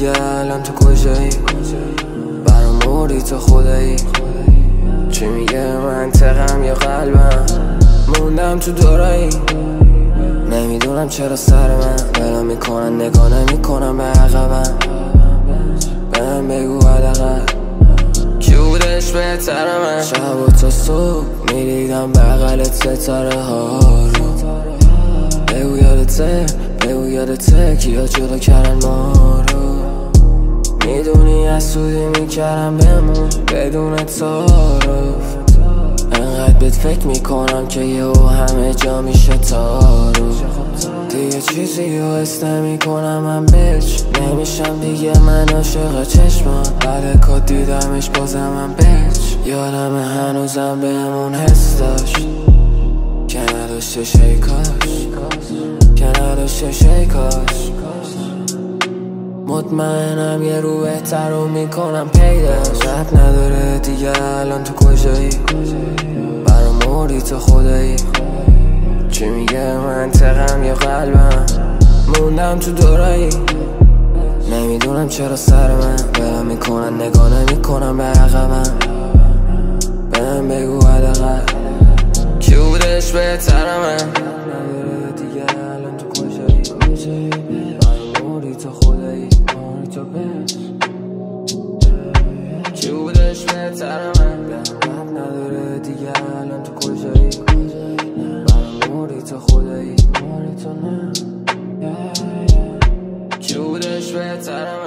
دیگه الان تو کجایی؟ برام موری تو خدایی. چی میگه منطقم یا قلبم؟ موندم تو دورایی. نمیدونم چرا سر من بلا میکنن، نگاه نمیکنم به عقبم. بهم بگو حداقل کی بودش بهتر من؟ شب و تا صبح میدیدم بغلت ستاره ها رو. بگو یادته، بگو یادته کیا جدا کردن ما رو. میدونی از سودی میکردم بمون بدون تعارف. انقدر بهت فکر میکنم که یهو همه جا میشه تعارف. دیگه چیزی رو حس نمیکنم من بچ نمیشم دیگه من عاشق چشمان. بعد کات دیدمش بازم من بچ یادم هنوزم بهمون حس داشت که نداشته شیکاش، که نداشته شیکاش. مطمئنم یه رو بهتر رو میکنم پیداش. رب نداره دیگه الان تو کجایی؟ برام موری تو خدایی. چی میگه منطقم یا قلبم؟ موندم تو دورایی. نمیدونم چرا سر من بلا میکنن، نگاه نمیکنم به عقبم. بهم بگو حداقل کی بودش بهتر من؟ نداره دیگه الان تو کجایی؟ برام موری تو خدایی. موری تو بس کی بودش بهتر من؟ رب نداره دیگه الان تو کجایی؟ برام موری تو خدایی. موری تو نه کی بودش بهتر من؟